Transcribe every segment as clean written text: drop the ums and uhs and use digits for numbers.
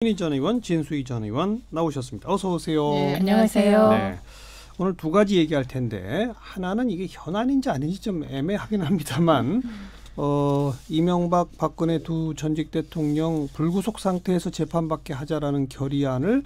최민희 전 의원, 진수희 전 의원 나오셨습니다. 어서 오세요. 네, 안녕하세요. 네, 오늘 두 가지 얘기할 텐데 하나는 이게 현안인지 아닌지 좀 애매하긴 합니다만 이명박, 박근혜 두 전직 대통령 불구속 상태에서 재판받게 하자라는 결의안을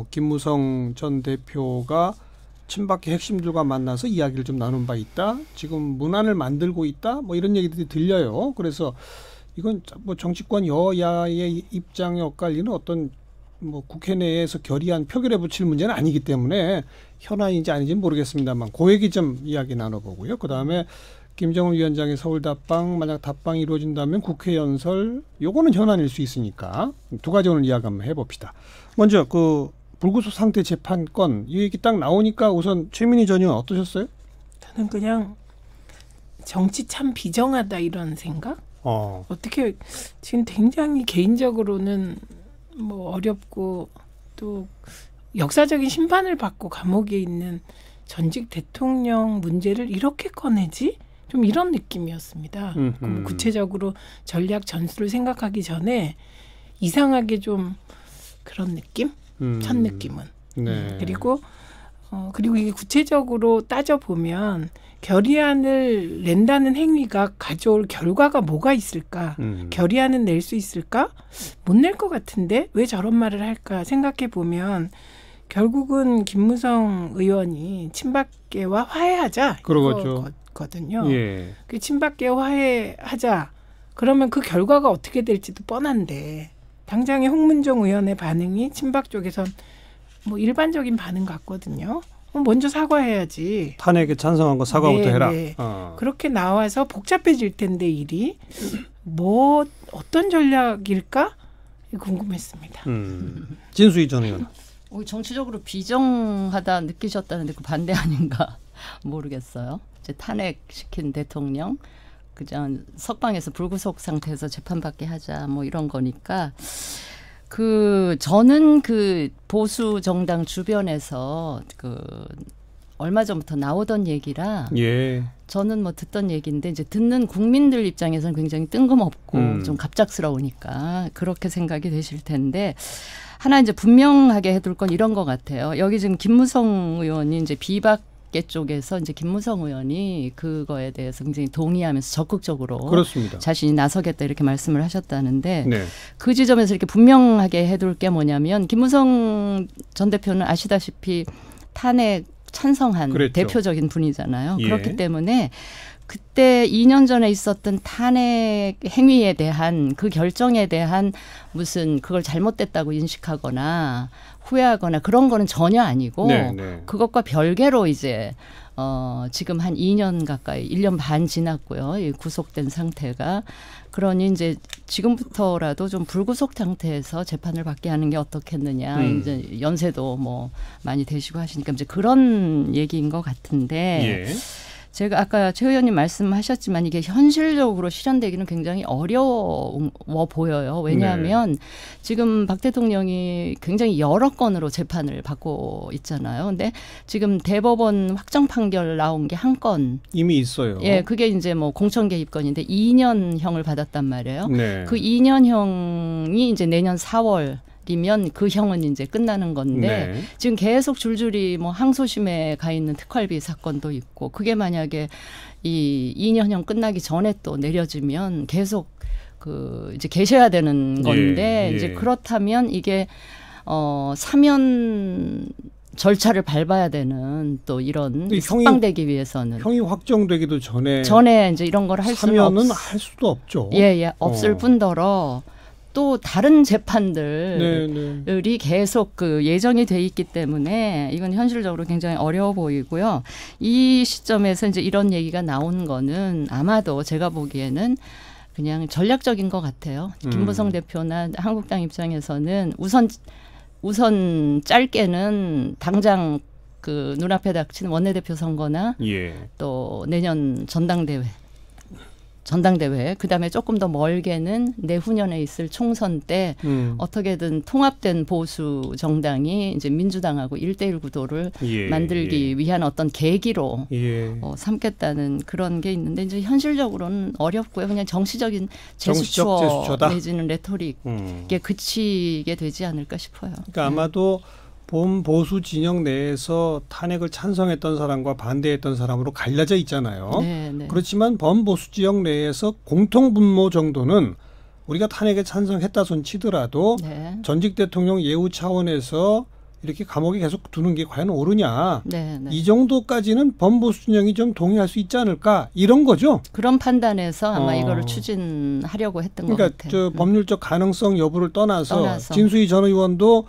김무성 전 대표가 친박계 핵심들과 만나서 이야기를 좀 나눈 바 있다. 지금 문안을 만들고 있다. 이런 얘기들이 들려요. 그래서 이건 정치권 여야의 입장에 엇갈리는 어떤 국회 내에서 결의안 표결에 붙일 문제는 아니기 때문에 현안인지 아닌지는 모르겠습니다만 그 얘기 좀 이야기 나눠보고요. 그다음에 김정은 위원장의 서울 답방, 만약 답방이 이루어진다면 국회 연설, 요거는 현안일 수 있으니까 두 가지 오늘 이야기 한번 해봅시다. 먼저 그 불구속 상태 재판권 이 얘기 딱 나오니까 우선 최민희 전 의원 어떠셨어요? 저는 그냥 정치 참 비정하다 이런 생각? 어떻게 지금 굉장히 개인적으로는 어렵고 또 역사적인 심판을 받고 감옥에 있는 전직 대통령 문제를 이렇게 꺼내지? 좀 이런 느낌이었습니다. 구체적으로 전략 전술을 생각하기 전에 이상하게 좀 그런 느낌? 첫 느낌은. 네. 그리고 이게 구체적으로 따져보면 결의안을 낸다는 행위가 가져올 결과가 뭐가 있을까? 결의안은 낼 수 있을까? 못 낼 것 같은데 왜 저런 말을 할까 생각해보면 결국은 김무성 의원이 친박계와 화해하자 이거거든요. 예. 그 친박계와 화해하자. 그러면 그 결과가 어떻게 될지도 뻔한데 당장의 홍문종 의원의 반응이 친박 쪽에선 일반적인 반응 같거든요. 먼저 사과해야지. 탄핵에 찬성한 거 사과부터 해라. 그렇게 나와서 복잡해질 텐데 일이 어떤 전략일까 궁금했습니다. 진수희 전 의원. 정치적으로 비정하다 느끼셨다는데 그 반대 아닌가 모르겠어요. 이제 탄핵시킨 대통령 그냥 석방에서 불구속 상태에서 재판받게 하자 이런 거니까 저는 그 보수 정당 주변에서 얼마 전부터 나오던 얘기라 저는 듣던 얘기인데 이제 듣는 국민들 입장에서는 굉장히 뜬금없고 좀 갑작스러우니까 그렇게 생각이 되실 텐데 하나 이제 분명하게 해둘 건 이런 것 같아요. 여기 지금 김무성 의원이 이제 비박계 쪽에서 이제 김무성 의원이 그거에 대해서 굉장히 동의하면서 적극적으로 그렇습니다. 자신이 나서겠다 이렇게 말씀을 하셨다는데 네. 그 지점에서 이렇게 분명하게 해둘 게 뭐냐면 김무성 전 대표는 아시다시피 탄핵 찬성한 그랬죠. 대표적인 분이잖아요. 예. 그렇기 때문에 그때 2년 전에 있었던 탄핵 행위에 대한 그 결정에 대한 무슨 그걸 잘못됐다고 인식하거나 후회하거나 그런 거는 전혀 아니고 그것과 별개로 이제 지금 한 2년 가까이 1년 반 지났고요. 구속된 상태가. 그러니 이제 지금부터라도 좀 불구속 상태에서 재판을 받게 하는 게 어떻겠느냐. 이제 연세도 많이 되시고 하시니까 이제 그런 얘기인 것 같은데 제가 아까 최 의원님 말씀하셨지만 이게 현실적으로 실현되기는 굉장히 어려워 보여요. 왜냐하면 지금 박 대통령이 굉장히 여러 건으로 재판을 받고 있잖아요. 근데 지금 대법원 확정 판결 나온 게 한 건. 이미 있어요. 예, 그게 이제 공천 개입건인데 2년형을 받았단 말이에요. 네. 그 2년형이 이제 내년 4월. 이면 그 형은 이제 끝나는 건데 지금 계속 줄줄이 항소심에 가 있는 특활비 사건도 있고 그게 만약에 이 2년형 끝나기 전에 또 내려지면 계속 이제 계셔야 되는 건데 이제 그렇다면 이게 사면 절차를 밟아야 되는 또 이런 석방되기 위해서는 형이 확정되기도 전에 이제 이런 걸 할 수는 사면은 할 수도 없죠. 없을 뿐더러 또 다른 재판들이 계속 예정이 돼 있기 때문에 이건 현실적으로 굉장히 어려워 보이고요. 이 시점에서 이제 이런 얘기가 나온 거는 아마도 제가 보기에는 그냥 전략적인 것 같아요. 김무성 대표나 한국당 입장에서는 우선 짧게는 당장 눈앞에 닥친 원내대표 선거나 또 내년 전당대회 전당대회, 그다음에 조금 더 멀게는 내후년에 있을 총선 때 어떻게든 통합된 보수 정당이 이제 민주당하고 1대1 구도를 만들기 위한 어떤 계기로 삼겠다는 그런 게 있는데 이제 현실적으로는 어렵고요. 그냥 정치적인 제스처 내지는 레토릭에 그치게 되지 않을까 싶어요. 그러니까 아마도 보수 진영 내에서 탄핵을 찬성했던 사람과 반대했던 사람으로 갈려져 있잖아요. 네. 그렇지만 범보수 지역 내에서 공통 분모 정도는 우리가 탄핵에 찬성했다 손 치더라도 네. 전직 대통령 예우 차원에서 이렇게 감옥에 계속 두는 게 과연 옳으냐. 네. 이 정도까지는 범보수 진영이 좀 동의할 수 있지 않을까 이런 거죠. 그런 판단에서 아마 이거를 추진하려고 했던 것 같아요. 그러니까 법률적 가능성 여부를 떠나서 진수희 전 의원도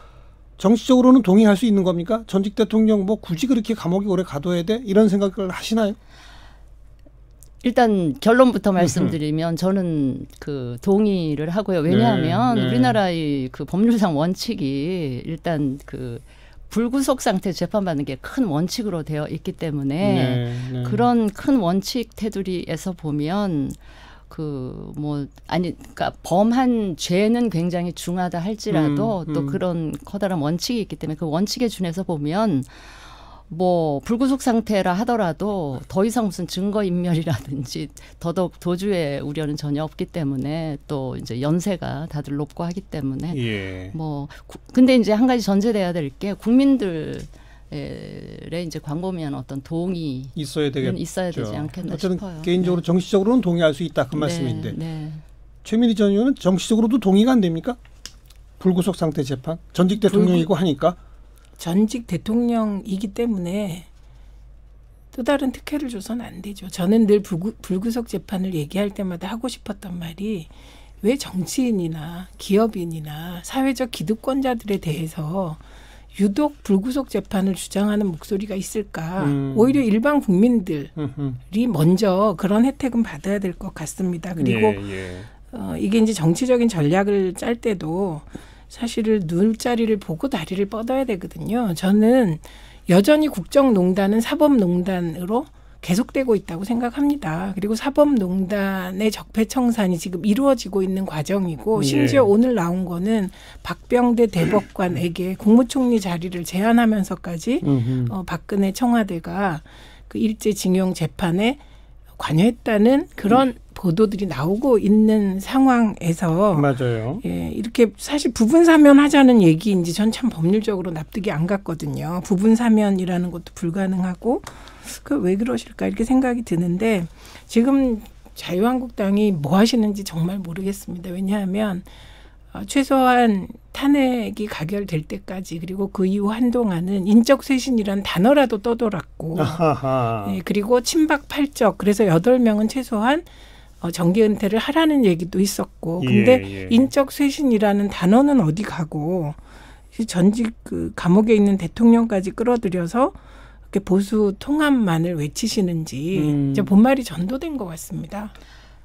정치적으로는 동의할 수 있는 겁니까? 전직 대통령 뭐 굳이 그렇게 감옥에 오래 가둬야 돼? 이런 생각을 하시나요? 일단 결론부터 말씀드리면 저는 그 동의를 하고요. 왜냐하면 우리나라의 그 법률상 원칙이 일단 그 불구속 상태 재판받는 게 큰 원칙으로 되어 있기 때문에 그런 큰 원칙 테두리에서 보면 그러니까 범한 죄는 굉장히 중하다 할지라도 또 그런 커다란 원칙이 있기 때문에 그 원칙에 준해서 보면 뭐 불구속 상태라 하더라도 더 이상 무슨 증거 인멸이라든지 더더욱 도주의 우려는 전혀 없기 때문에 또 이제 연세가 다들 높고 하기 때문에 근데 이제 한 가지 전제돼야 될 게 국민들 이제 광범위한 어떤 동의 있어야 되지 않겠나 어쨌든 싶어요. 개인적으로 정치적으로는 동의할 수 있다 그 말씀인데 최민희 전 의원은 정치적으로도 동의가 안 됩니까? 불구속 상태 재판 전직 대통령이고 하니까 전직 대통령이기 때문에 또 다른 특혜를 줘서는 안 되죠. 저는 늘 불구속 재판을 얘기할 때마다 하고 싶었던 말이 왜 정치인이나 기업인이나 사회적 기득권자들에 대해서 유독 불구속 재판을 주장하는 목소리가 있을까? 오히려 일반 국민들이 먼저 그런 혜택은 받아야 될 것 같습니다. 그리고 이게 이제 정치적인 전략을 짤 때도 사실은 눈자리를 보고 다리를 뻗어야 되거든요. 저는 여전히 국정농단은 사법농단으로 계속되고 있다고 생각합니다. 그리고 사법농단의 적폐청산이 지금 이루어지고 있는 과정이고 심지어 오늘 나온 거는 박병대 대법관에게 국무총리 자리를 제안하면서까지 박근혜 청와대가 그 일제징용 재판에 관여했다는 그런 보도들이 나오고 있는 상황에서 맞아요. 이렇게 사실 부분사면하자는 얘기인지 전 참 법률적으로 납득이 안 갔거든요. 부분사면이라는 것도 불가능하고 왜 그러실까 이렇게 생각이 드는데 지금 자유한국당이 뭐 하시는지 정말 모르겠습니다. 왜냐하면 최소한 탄핵이 가결될 때까지 그리고 그 이후 한동안은 인적쇄신이라는 단어라도 떠돌았고 그리고 친박 8적 그래서 8명은 최소한 정계 은퇴를 하라는 얘기도 있었고 근데 인적쇄신이라는 단어는 어디 가고 전직 그 감옥에 있는 대통령까지 끌어들여서 이렇게 보수 통합만을 외치시는지 이제 본말이 전도된 것 같습니다.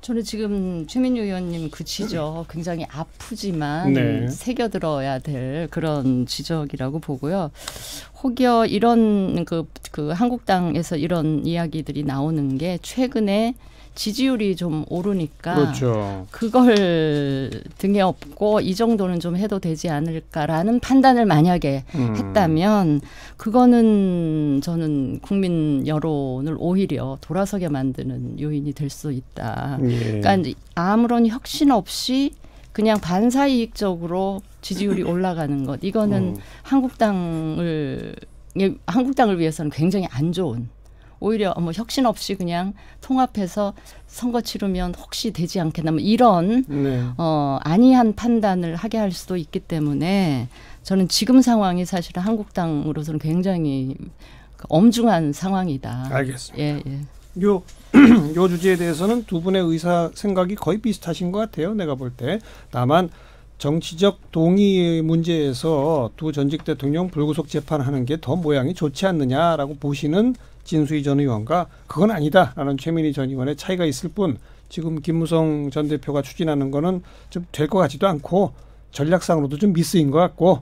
저는 지금 최민희 의원님 그 지적 굉장히 아프지만 새겨들어야 될 그런 지적이라고 보고요. 혹여 이런 그 한국당에서 이런 이야기들이 나오는 게 최근에 지지율이 좀 오르니까 그걸 등에 업고 이 정도는 좀 해도 되지 않을까라는 판단을 만약에 했다면 그거는 저는 국민 여론을 오히려 돌아서게 만드는 요인이 될 수 있다. 그러니까 아무런 혁신 없이 그냥 반사이익적으로 지지율이 올라가는 것 이거는 한국당을 위해서는 굉장히 안 좋은 오히려 뭐 혁신 없이 그냥 통합해서 선거 치르면 혹시 되지 않겠나 뭐 이런 아니한 판단을 하게 할 수도 있기 때문에 저는 지금 상황이 사실은 한국당으로서는 굉장히 엄중한 상황이다. 알겠습니다. 요 주제에 대해서는 두 분의 의사 생각이 거의 비슷하신 것 같아요. 내가 볼 때. 다만 정치적 동의 문제에서 두 전직 대통령 불구속 재판하는 게 더 모양이 좋지 않느냐라고 보시는 진수희 전 의원과 그건 아니다라는 최민희 전 의원의 차이가 있을 뿐 지금 김무성 전 대표가 추진하는 거는 좀 될 것 같지도 않고 전략상으로도 좀 미스인 것 같고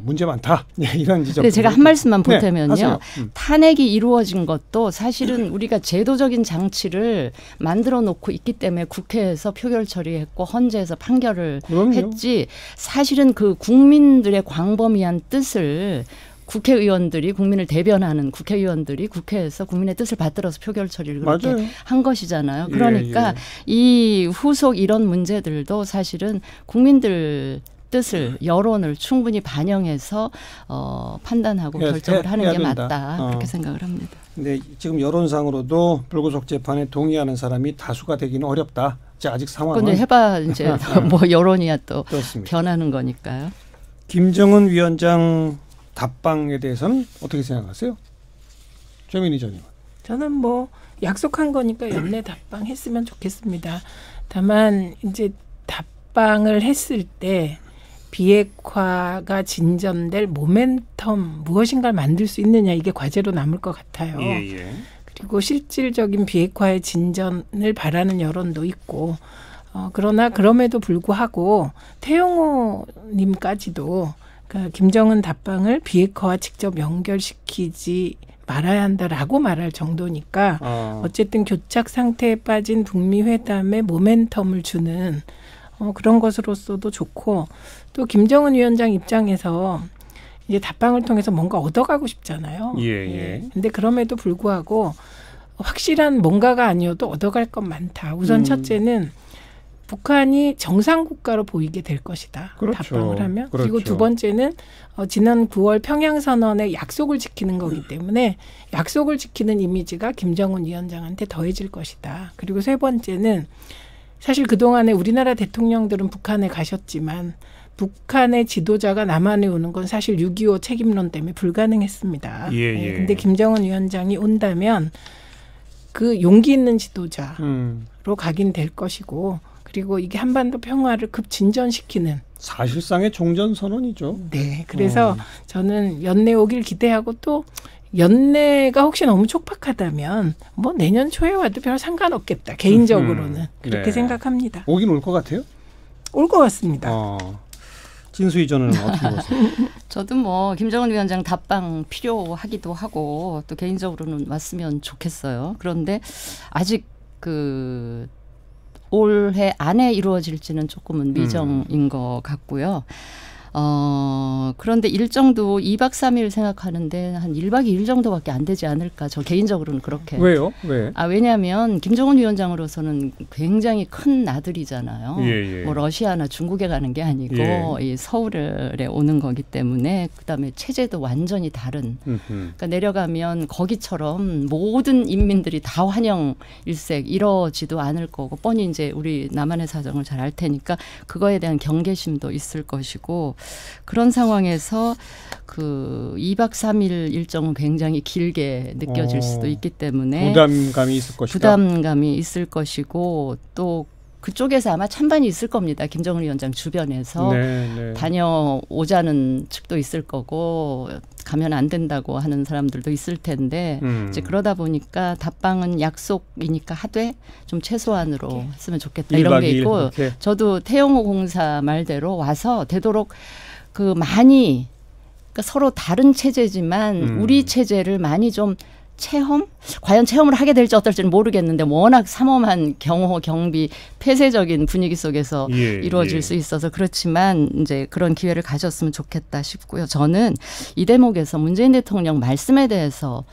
문제 많다. 이런 지적. 근데 제가 한 말씀만 보태면요. 하세요. 탄핵이 이루어진 것도 사실은 우리가 제도적인 장치를 만들어 놓고 있기 때문에 국회에서 표결 처리했고 헌재에서 판결을 그럼요. 했지 사실은 그 국민들의 광범위한 뜻을 국회의원들이 국민을 대변하는 국회의원들이 국회에서 국민의 뜻을 받들어서 표결 처리를 그렇게 맞아요. 한 것이잖아요. 예, 그러니까 예. 이 후속 이런 문제들도 사실은 국민들 뜻을 여론을 충분히 반영해서 판단하고 결정을 하는 해야 게 된다. 맞다 그렇게 생각을 합니다. 근데 지금 여론상으로도 불구속 재판에 동의하는 사람이 다수가 되기는 어렵다. 아직 상황은 근데 해봐 이제 뭐 여론이야 또 그렇습니다. 변하는 거니까요. 김정은 위원장 답방에 대해서는 어떻게 생각하세요? 최민희 전 의원. 저는 뭐 약속한 거니까 연내 답방 했으면 좋겠습니다. 다만 이제 답방을 했을 때 비핵화가 진전될 모멘텀 무엇인가를 만들 수 있느냐 이게 과제로 남을 것 같아요. 예. 그리고 실질적인 비핵화의 진전을 바라는 여론도 있고 그러나 그럼에도 불구하고 태영호 님까지도 그러니까 김정은 답방을 비핵화와 직접 연결시키지 말아야 한다라고 말할 정도니까 어쨌든 교착 상태에 빠진 북미 회담에 모멘텀을 주는 그런 것으로서도 좋고 또 김정은 위원장 입장에서 이제 답방을 통해서 뭔가 얻어가고 싶잖아요. 예. 근데 그럼에도 불구하고 확실한 뭔가가 아니어도 얻어갈 건 많다. 우선 첫째는 북한이 정상국가로 보이게 될 것이다. 그렇죠. 답방을 하면. 그렇죠. 그리고 두 번째는 지난 9월 평양선언의 약속을 지키는 거기 때문에 약속을 지키는 이미지가 김정은 위원장한테 더해질 것이다. 그리고 세 번째는 사실 그동안에 우리나라 대통령들은 북한에 가셨지만 북한의 지도자가 남한에 오는 건 사실 6.25 책임론 때문에 불가능했습니다. 예. 근데 김정은 위원장이 온다면 그 용기 있는 지도자로 가긴 될 것이고 그리고 이게 한반도 평화를 급진전시키는 사실상의 종전선언이죠. 네. 그래서 저는 연내 오길 기대하고 또 연내가 혹시 너무 촉박하다면 뭐 내년 초에 와도 별 상관없겠다. 개인적으로는 그렇게 생각합니다. 오긴 올 것 같아요? 올 것 같습니다. 진수희 전은 어떻게 보세요? 저도 뭐 김정은 위원장 답방 필요하기도 하고 또 개인적으로는 왔으면 좋겠어요. 그런데 아직 그 올해 안에 이루어질지는 조금은 미정인 것 같고요. 그런데 일정도 2박 3일 생각하는데 한 1박 2일 정도밖에 안 되지 않을까. 저 개인적으로는 그렇게. 왜요? 왜? 왜냐하면 김정은 위원장으로서는 굉장히 큰 나들이잖아요. 예. 뭐 러시아나 중국에 가는 게 아니고 이 서울에 오는 거기 때문에 그다음에 체제도 완전히 다른. 그러니까 내려가면 거기처럼 모든 인민들이 다 환영 일색 이러지도 않을 거고 뻔히 이제 우리 남한의 사정을 잘 알 테니까 그거에 대한 경계심도 있을 것이고 그런 상황에서 그 2박 3일 일정은 굉장히 길게 느껴질 수도 있기 때문에 부담감이 있을 것이다. 부담감이 있을 것이고 또 그쪽에서 아마 찬반이 있을 겁니다. 김정은 위원장 주변에서 다녀오자는 측도 있을 거고 가면 안 된다고 하는 사람들도 있을 텐데 이제 그러다 보니까 답방은 약속이니까 하되 좀 최소한으로 했으면 좋겠다 이런 게 있고 저도 태영호 공사 말대로 와서 되도록 그 많이 그러니까 서로 다른 체제지만 우리 체제를 많이 좀 과연 체험을 하게 될지 어떨지는 모르겠는데 워낙 삼엄한 경호, 경비, 폐쇄적인 분위기 속에서 이루어질 수 있어서 그렇지만 이제 그런 기회를 가졌으면 좋겠다 싶고요. 저는 이 대목에서 문재인 대통령 말씀에 대해서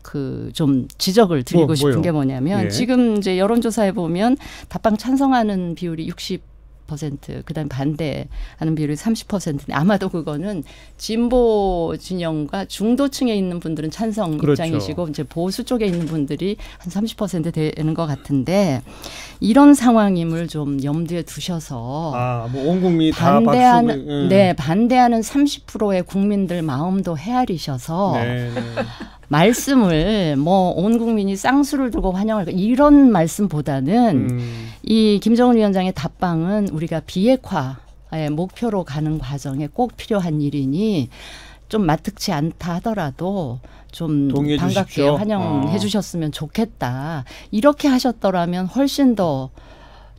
그 좀 지적을 드리고 싶은 게 뭐냐면 지금 이제 여론조사에 보면 답방 찬성하는 비율이 60%, 그다음에 반대하는 비율이 30%인데 아마도 그거는 진보 진영과 중도층에 있는 분들은 찬성 입장이시고 이제 보수 쪽에 있는 분들이 한 30% 되는 것 같은데 이런 상황임을 좀 염두에 두셔서 뭐 온 국민이 반대하는 30%의 국민들 마음도 헤아리셔서 말씀을 뭐 온 국민이 쌍수를 두고 환영할 이런 말씀보다는 이 김정은 위원장의 답방은 우리가 비핵화의 목표로 가는 과정에 꼭 필요한 일이니 좀 마뜩지 않다 하더라도 좀 반갑게 환영해 주셨으면 좋겠다. 이렇게 하셨더라면 훨씬 더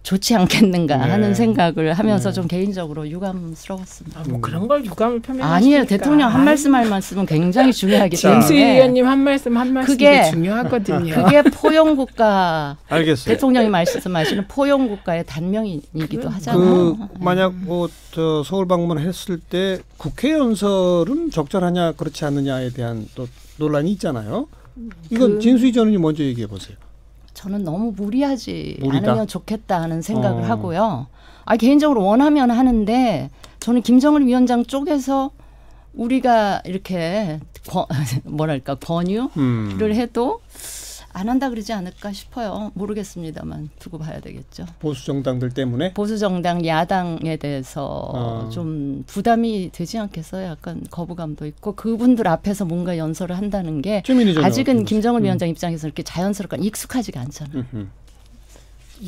좋지 않겠는가 네. 하는 생각을 하면서 네. 좀 개인적으로 유감스러웠습니다. 뭐 그런 걸 유감을 표명하시니까. 아니에요. 대통령 한 말씀 할 말씀은 굉장히 중요하기 김수희 때문에 의원님 한 말씀 그게 중요하거든요. 그게 포용국가 알겠어요. 대통령이 말씀하시는 포용국가의 단명이기도 하잖아요. 그 만약 저 서울 방문했을 때 국회 연설은 적절하냐 그렇지 않느냐에 대한 또 논란이 있잖아요. 이건 진수희 전 의원님 먼저 얘기해 보세요. 저는 너무 무리하지 무리다. 않으면 좋겠다 하는 생각을 어. 하고요. 개인적으로 원하면 하는데 저는 김정은 위원장 쪽에서 우리가 이렇게 뭐랄까 권유를 해도 안 한다 그러지 않을까 싶어요. 모르겠습니다만 두고 봐야 되겠죠. 보수 정당들 때문에 보수 정당 야당에 대해서 좀 부담이 되지 않겠어요? 약간 거부감도 있고 그분들 앞에서 뭔가 연설을 한다는 게 최민희 전 아직은 의원. 김정은 위원장 입장에서 이렇게 자연스럽게 익숙하지가 않잖아요.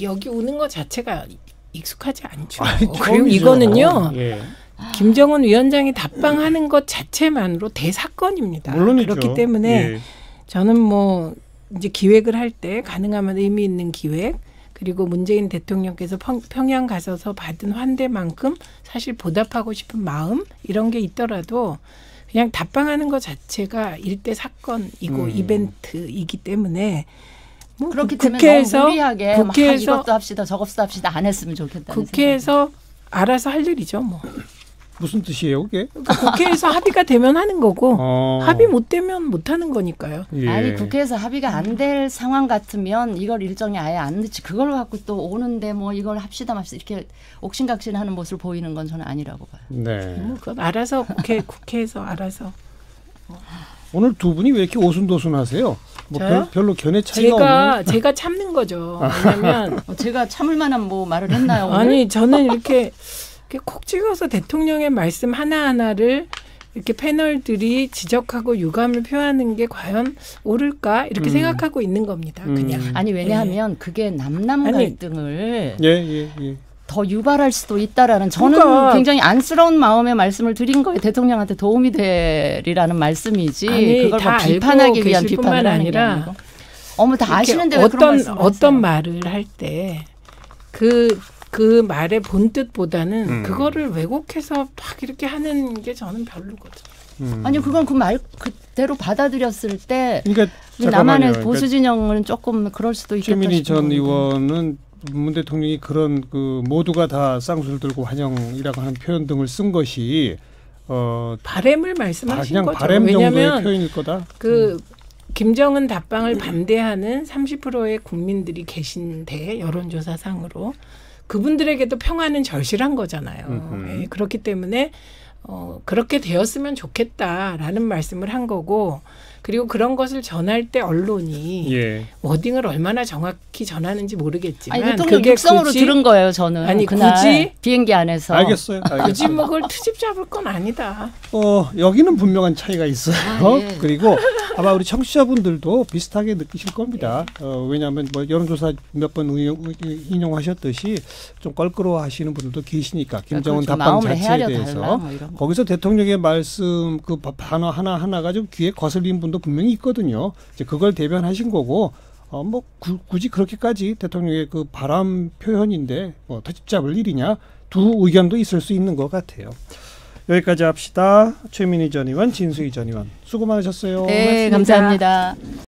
여기 오는 것 자체가 익숙하지 않죠. 아니, 그리고 처음이죠. 이거는요. 예. 김정은 위원장이 답방하는 것 자체만으로 대사건입니다. 물론이죠. 그렇기 때문에 예. 저는 뭐 이제 기획을 할 때 가능하면 의미 있는 기획 그리고 문재인 대통령께서 평양 가셔서 받은 환대만큼 사실 보답하고 싶은 마음 이런 게 있더라도 그냥 답방하는 것 자체가 일대 사건이고 이벤트이기 때문에 뭐 그렇기 때문에 너무 무리하게 막 국회에서 이것도 합시다 저것도 합시다 안 했으면 좋겠다는 국회에서 알아서 할 일이죠. 뭐 무슨 뜻이에요, 그게? 그러니까 국회에서 합의가 되면 하는 거고 합의 못 되면 못 하는 거니까요. 예. 아니 국회에서 합의가 안 될 상황 같으면 이걸 일정에 아예 안 넣지 그걸 갖고 또 오는데 뭐 이걸 합시다 맙시다 이렇게 옥신각신하는 모습을 보이는 건 저는 아니라고 봐요. 네. 뭐 그건 알아서 국회에서 알아서. 오늘 두 분이 왜 이렇게 오순도순하세요? 뭐 저요? 별로 견해 차이가 없는. 제가 참는 거죠. 왜냐면 제가 참을 만한 뭐 말을 했나요? 오늘? 아니 저는 이렇게 콕 찍어서 대통령의 말씀 하나하나를 이렇게 패널들이 지적하고 유감을 표하는 게 과연 옳을까 이렇게 생각하고 있는 겁니다. 그냥. 아니 왜냐하면 그게 남남 아니, 갈등을 예. 더 유발할 수도 있다라는 저는 그러니까. 굉장히 안쓰러운 마음의 말씀을 드린 거예요. 대통령한테 도움이 되리라는 말씀이지 아니, 그걸 다 뭐 알고 비판하기 위한 계실 비판을 뿐만 하는 게 아니라 아니고. 어머 다 이렇게 아시는데 왜 그런 말씀을 어떤 하세요? 말을 할 때 그 말의 본뜻보다는 그거를 왜곡해서 막 이렇게 하는 게 저는 별로거든요. 아니 그건 그 말 그대로 받아들였을 때 그러니까 나만의 잠깐만요. 보수 진영은 조금 그럴 수도 있겠다 최민희 전 싶은 의원은 문 대통령이 그런 그 모두가 다 쌍수를 들고 환영이라고 하는 표현 등을 쓴 것이 바램을 말씀하신 그냥 거죠. 바램 정도의 왜냐하면 표현일 거다. 김정은 답방을 반대하는 30%의 국민들이 계신데 여론조사상으로 그분들에게도 평화는 절실한 거잖아요. 예, 그렇기 때문에 그렇게 되었으면 좋겠다라는 말씀을 한 거고 그리고 그런 것을 전할 때 언론이 예. 워딩을 얼마나 정확히 전하는지 모르겠지만 아니 대통령 육성으로 들은 거예요 저는. 아니, 그날 굳이? 비행기 안에서. 알겠어요. 굳이 뭐 그걸 트집 잡을 건 아니다. 여기는 분명한 차이가 있어요. 예. 그리고 아마 우리 청취자분들도 비슷하게 느끼실 겁니다. 왜냐하면 뭐 여론조사 몇 번 인용하셨듯이 좀 껄끄러워하시는 분들도 계시니까 김정은 그렇죠. 답방 마음을 자체에 헤아려 대해서 달라, 뭐 이런 거. 거기서 대통령의 말씀 그 단어 하나하나가 좀 귀에 거슬리는 분도 분명히 있거든요. 이제 그걸 대변하신 거고 뭐 굳이 그렇게까지 대통령의 그 바람 표현인데 뭐 터집 잡을 일이냐 두 의견도 있을 수 있는 것 같아요. 여기까지 합시다. 최민희 전 의원, 진수희 전 의원 수고 많으셨어요. 네, 고맙습니다. 감사합니다.